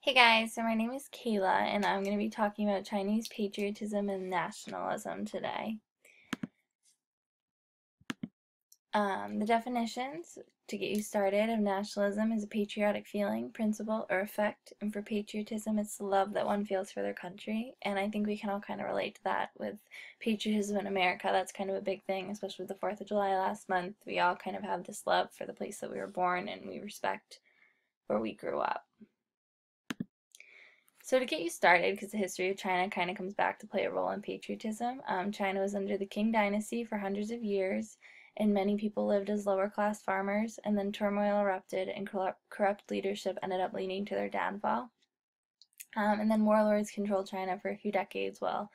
Hey guys, so my name is Kayla, and I'm going to be talking about Chinese patriotism and nationalism today. The definitions to get you started of nationalism is a patriotic feeling, principle, or effect, and for patriotism, it's the love that one feels for their country. And I think we can all kind of relate to that with patriotism in America. That's kind of a big thing, especially with the 4th of July last month. We all kind of have this love for the place that we were born, and we respect where we grew up. So to get you started, because the history of China kind of comes back to play a role in patriotism, China was under the Qing dynasty for hundreds of years, and many people lived as lower class farmers, and then turmoil erupted, and corrupt leadership ended up leading to their downfall. And then warlords controlled China for a few decades. Well,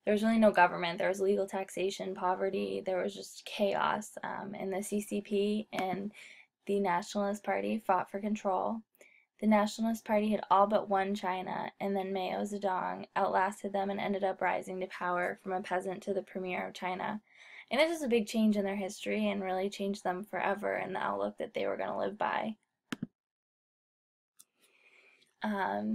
there was really no government. There was legal taxation, poverty. There was just chaos. And the CCP and the Nationalist Party fought for control. The Nationalist Party had all but won China, and then Mao Zedong outlasted them and ended up rising to power from a peasant to the premier of China. And this is a big change in their history and really changed them forever in the outlook that they were going to live by.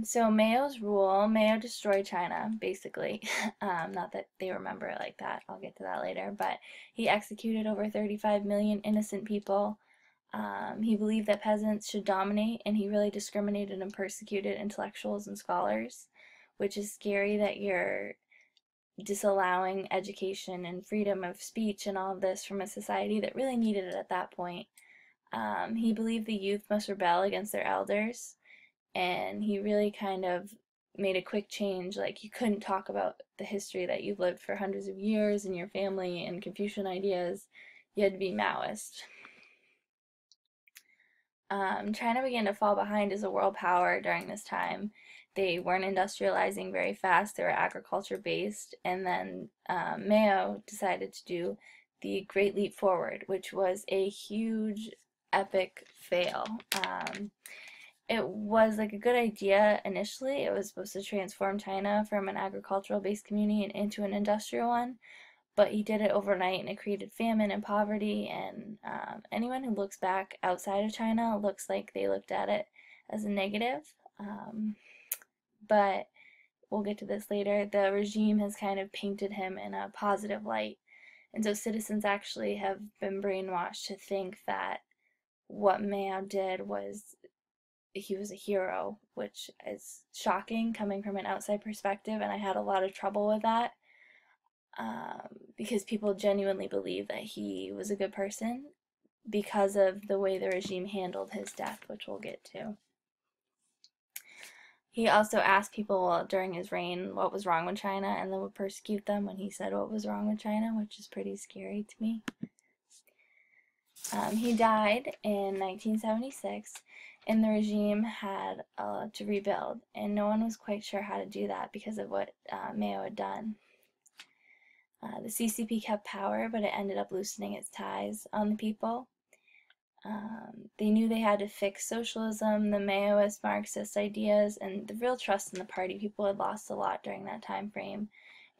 So Mao's rule, Mao destroyed China, basically. Not that they remember it like that, I'll get to that later, but he executed over 35 million innocent people. He believed that peasants should dominate, and he really discriminated and persecuted intellectuals and scholars, which is scary that you're disallowing education and freedom of speech and all of this from a society that really needed it at that point. He believed the youth must rebel against their elders, and he really kind of made a quick change. Like, you couldn't talk about the history that you've lived for hundreds of years and your family and Confucian ideas. You had to be Maoist. China began to fall behind as a world power during this time. They weren't industrializing very fast, they were agriculture based, and then Mao decided to do the Great Leap Forward, which was a huge, epic fail. It was like a good idea initially. It was supposed to transform China from an agricultural based community into an industrial one, but he did it overnight, and it created famine and poverty. And anyone who looks back outside of China looks like they looked at it as a negative. But we'll get to this later. The regime has kind of painted him in a positive light, and so citizens actually have been brainwashed to think that what Mao did was he was a hero, which is shocking coming from an outside perspective, and I had a lot of trouble with that. Because people genuinely believe that he was a good person because of the way the regime handled his death, which we'll get to. He also asked people during his reign what was wrong with China, and then would persecute them when he said what was wrong with China, which is pretty scary to me. He died in 1976, and the regime had to rebuild, and no one was quite sure how to do that because of what Mao had done. The CCP kept power, but it ended up loosening its ties on the people. They knew they had to fix socialism, the Maoist Marxist ideas, and the real trust in the party. People had lost a lot during that time frame.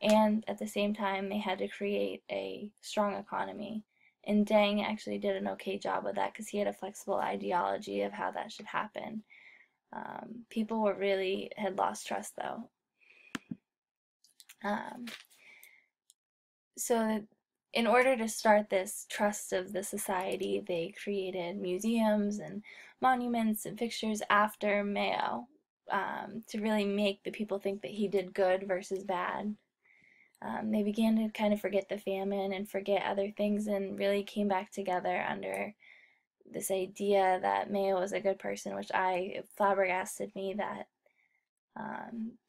And at the same time, they had to create a strong economy. And Deng actually did an okay job with that because he had a flexible ideology of how that should happen. People had lost trust though. So in order to start this trust of the society, they created museums and monuments and fixtures after Mao, to really make the people think that he did good versus bad. They began to kind of forget the famine and forget other things, and really came back together under this idea that Mao was a good person, which flabbergasted me that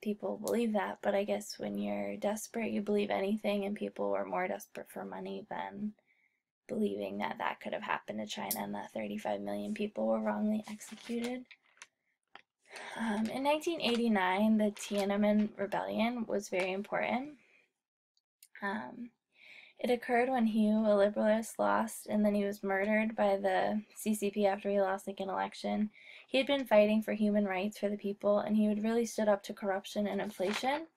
people believe that. But I guess when you're desperate, you believe anything, and people were more desperate for money than believing that that could have happened to China and that 35 million people were wrongly executed. In 1989, the Tiananmen Rebellion was very important. It occurred when Hu, a liberalist, lost, and then he was murdered by the CCP after he lost like an election. He had been fighting for human rights for the people, and he had really stood up to corruption and inflation.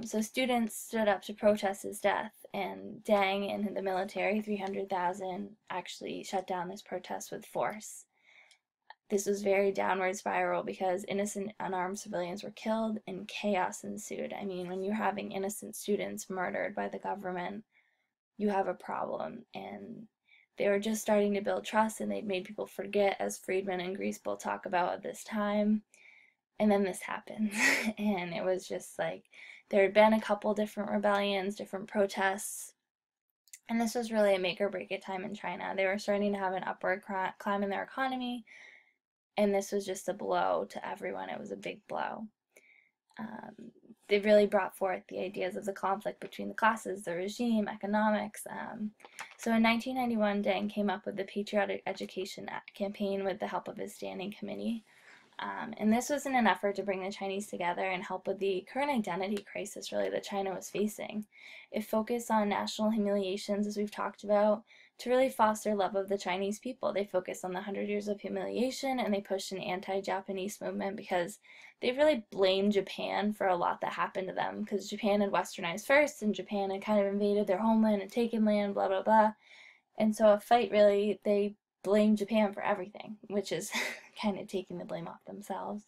So students stood up to protest his death, and Deng and the military, 300,000, actually shut down this protest with force. this was very downward spiral because innocent unarmed civilians were killed and chaos ensued. I mean, when you're having innocent students murdered by the government, you have a problem. And they were just starting to build trust, and they'd made people forget, as Friedman and Griesbach talk about at this time. And then this happened. And it was just like there had been a couple different rebellions, different protests. And this was really a make or break it time in China. They were starting to have an upward climb in their economy, and this was just a blow to everyone. It was a big blow. They really brought forth the ideas of the conflict between the classes, the regime, economics. So in 1991, Deng came up with the Patriotic Education campaign with the help of his standing committee. And this was in an effort to bring the Chinese together and help with the current identity crisis, really, that China was facing. It focused on national humiliations, as we've talked about, to really foster love of the Chinese people. They focused on the 100 Years of Humiliation, and they pushed an anti-Japanese movement because they really blamed Japan for a lot that happened to them, because Japan had westernized first, and Japan had kind of invaded their homeland and taken land, blah, blah, blah. And so a fight, really, they blamed Japan for everything, which is kind of taking the blame off themselves.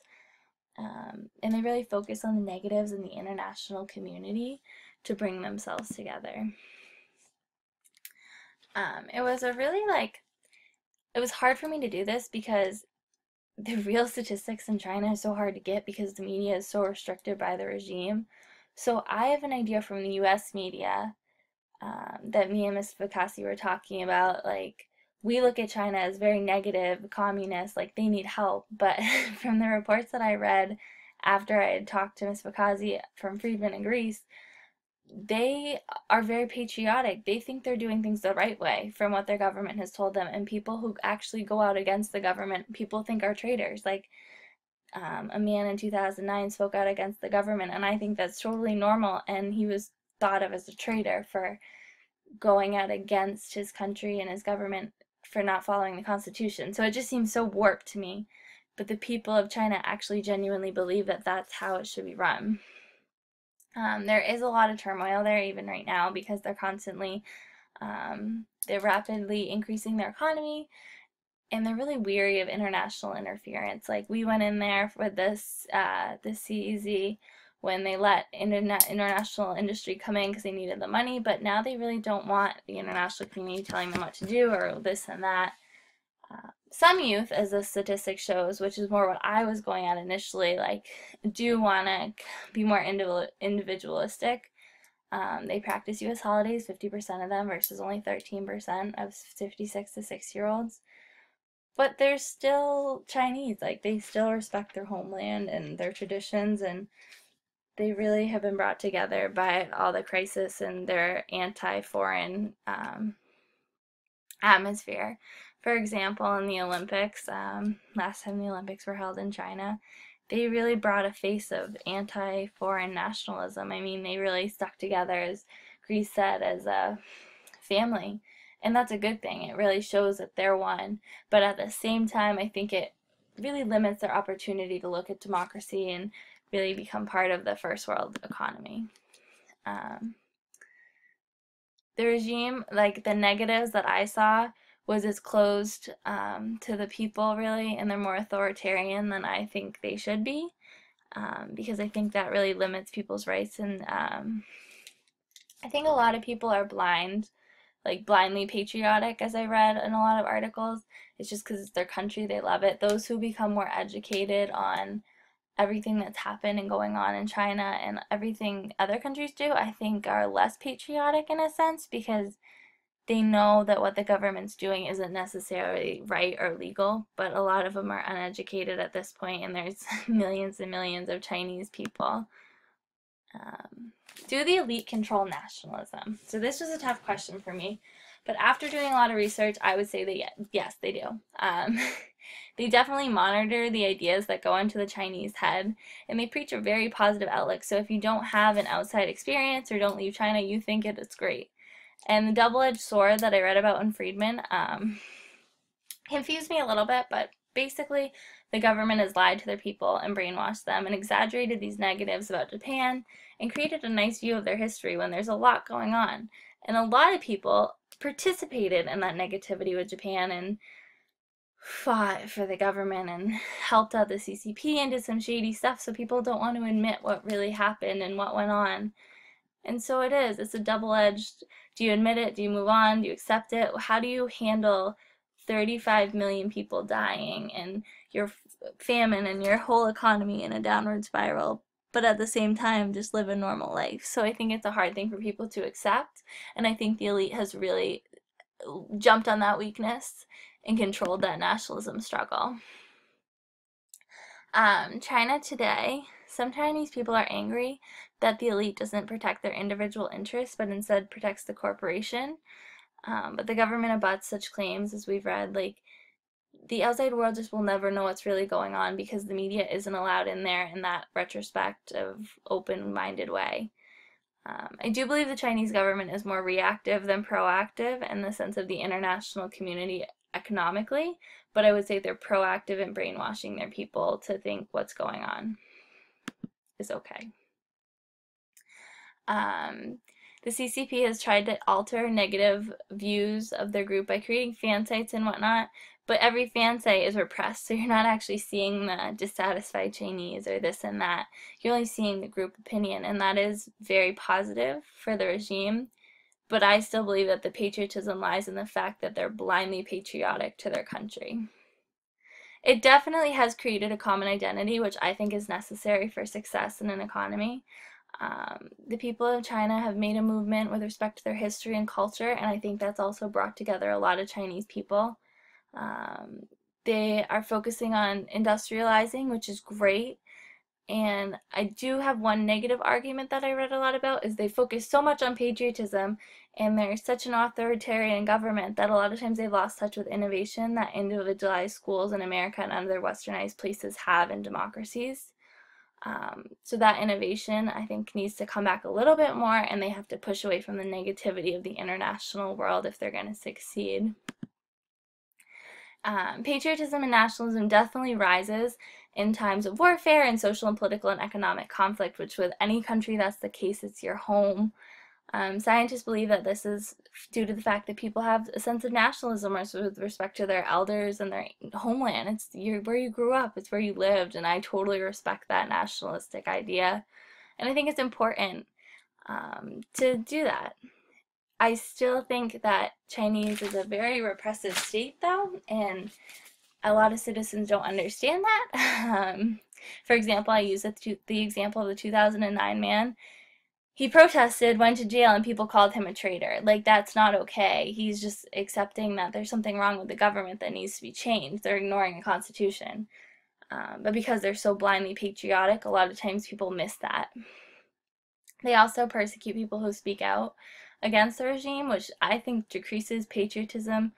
And they really focus on the negatives in the international community to bring themselves together. It was a really it was hard for me to do this because the real statistics in China is so hard to get because the media is so restricted by the regime. So I have an idea from the US media that me and Miss Vakasi were talking about. Like, we look at China as very negative, communist, like they need help. But from the reports that I read after I had talked to Miss Vakasi from Friedman in Greece, they are very patriotic. They think they're doing things the right way from what their government has told them. And people who actually go out against the government, people think are traitors. Like, a man in 2009 spoke out against the government, and I think that's totally normal. And he was thought of as a traitor for going out against his country and his government for not following the Constitution. So it just seems so warped to me. But the people of China actually genuinely believe that that's how it should be run. There is a lot of turmoil there even right now because they're constantly, they're rapidly increasing their economy, and they're really weary of international interference. Like, we went in there with this, the CEZ, when they let international industry come in because they needed the money, but now they really don't want the international community telling them what to do or this and that. Some youth, as the statistic shows, which is more what I was going at initially, like, do want to be more individualistic. They practice U.S. holidays, 50% of them, versus only 13% of 56 to 6-year-olds. But they're still Chinese. Like, they still respect their homeland and their traditions, and they really have been brought together by all the crisis and their anti-foreign atmosphere. For example, in the Olympics, last time the Olympics were held in China, they really brought a face of anti-foreign nationalism. I mean, they really stuck together, as Greece said, as a family. And that's a good thing. It really shows that they're one. But at the same time, I think it really limits their opportunity to look at democracy and really become part of the first world economy. The regime, like, the negatives that I saw was it's closed to the people, really, and they're more authoritarian than I think they should be, because I think that really limits people's rights. And I think a lot of people are blind, like blindly patriotic, as I read in a lot of articles. It's just because it's their country, they love it. Those who become more educated on everything that's happened and going on in China and everything other countries do, I think are less patriotic in a sense, because they know that what the government's doing isn't necessarily right or legal, but a lot of them are uneducated at this point, and there's millions and millions of Chinese people. Do the elite control nationalism? So this was a tough question for me, but after doing a lot of research, I would say that yes, they do. They definitely monitor the ideas that go into the Chinese head, and they preach a very positive outlook. So if you don't have an outside experience or don't leave China, you think it's great. And the double-edged sword that I read about in Friedman confused me a little bit, but basically the government has lied to their people and brainwashed them and exaggerated these negatives about Japan and created a nice view of their history when there's a lot going on. And a lot of people participated in that negativity with Japan, and fought for the government and helped out the CCP and did some shady stuff, so people don't want to admit what really happened and what went on. And so it is. It's a double-edged, do you admit it? Do you move on? Do you accept it? How do you handle 35 million people dying and your famine and your whole economy in a downward spiral, but at the same time just live a normal life? So I think it's a hard thing for people to accept, and I think the elite has really jumped on that weakness and controlled that nationalism struggle. China today, some Chinese people are angry that the elite doesn't protect their individual interests, but instead protects the corporation. But the government abuts such claims, as we've read. Like, the outside world just will never know what's really going on because the media isn't allowed in there in that retrospective, open-minded way. I do believe the Chinese government is more reactive than proactive in the sense of the international community economically, but I would say they're proactive in brainwashing their people to think what's going on is okay. The CCP has tried to alter negative views of their group by creating fan sites and whatnot, but every fan site is repressed, so you're not actually seeing the dissatisfied Chinese or this and that. You're only seeing the group opinion, and that is very positive for the regime, but I still believe that the patriotism lies in the fact that they're blindly patriotic to their country. It definitely has created a common identity, which I think is necessary for success in an economy. The people of China have made a movement with respect to their history and culture, and I think that's also brought together a lot of Chinese people. They are focusing on industrializing, which is great. And I do have one negative argument that I read a lot about is they focus so much on patriotism and they're such an authoritarian government that a lot of times they've lost touch with innovation that individualized schools in America and other westernized places have in democracies. So that innovation, I think, needs to come back a little bit more, and they have to push away from the negativity of the international world if they're going to succeed. Patriotism and nationalism definitely rises in times of warfare and social and political and economic conflict, which with any country that's the case, it's your home. Scientists believe that this is due to the fact that people have a sense of nationalism with respect to their elders and their homeland. It's where you grew up, it's where you lived, and I totally respect that nationalistic idea. And I think it's important to do that. I still think that Chinese is a very repressive state, though, and a lot of citizens don't understand that. For example, I use the example of the 2009 man. He protested, went to jail, and people called him a traitor. Like, that's not okay. He's just accepting that there's something wrong with the government that needs to be changed. They're ignoring the Constitution. But because they're so blindly patriotic, a lot of times people miss that. They also persecute people who speak out against the regime, which I think decreases patriotism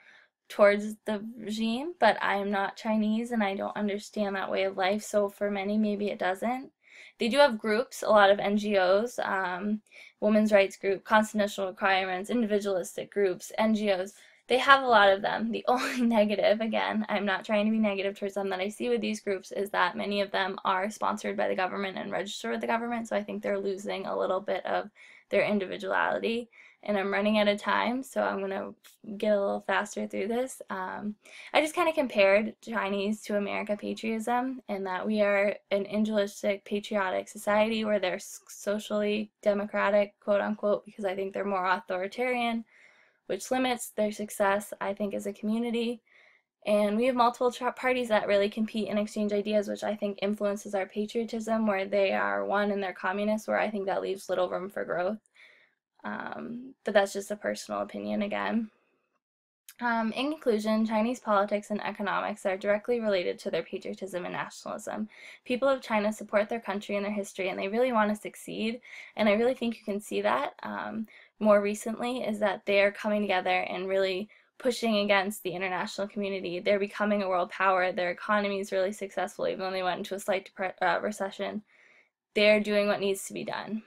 towards the regime, but I'm not Chinese and I don't understand that way of life, so for many maybe it doesn't. They do have groups, a lot of NGOs, women's rights group, constitutional requirements, individualistic groups, NGOs. They have a lot of them. The only negative, again, I'm not trying to be negative towards them, that I see with these groups is that many of them are sponsored by the government and registered with the government, so I think they're losing a little bit of their individuality. And I'm running out of time, so I'm going to get a little faster through this. I just kind of compared Chinese to America patriotism, and that we are an individualistic, patriotic society where they're socially democratic, quote unquote, because I think they're more authoritarian, which limits their success, I think, as a community. And we have multiple parties that really compete and exchange ideas, which I think influences our patriotism, where they are one and they're communists, where I think that leaves little room for growth. But that's just a personal opinion again. In conclusion, Chinese politics and economics are directly related to their patriotism and nationalism. People of China support their country and their history, and they really want to succeed, and I really think you can see that more recently, is that they are coming together and really pushing against the international community. They're becoming a world power. Their economy is really successful, even though they went into a slight recession. They're doing what needs to be done.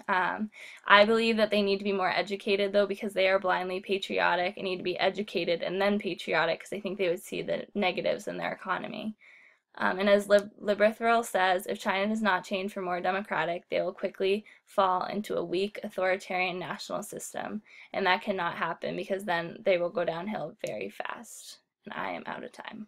I believe that they need to be more educated, though, because they are blindly patriotic and need to be educated and then patriotic, because I think they would see the negatives in their economy. And as Liberthral says, if China does not change for more democratic, they will quickly fall into a weak, authoritarian national system. And that cannot happen, because then they will go downhill very fast. And I am out of time.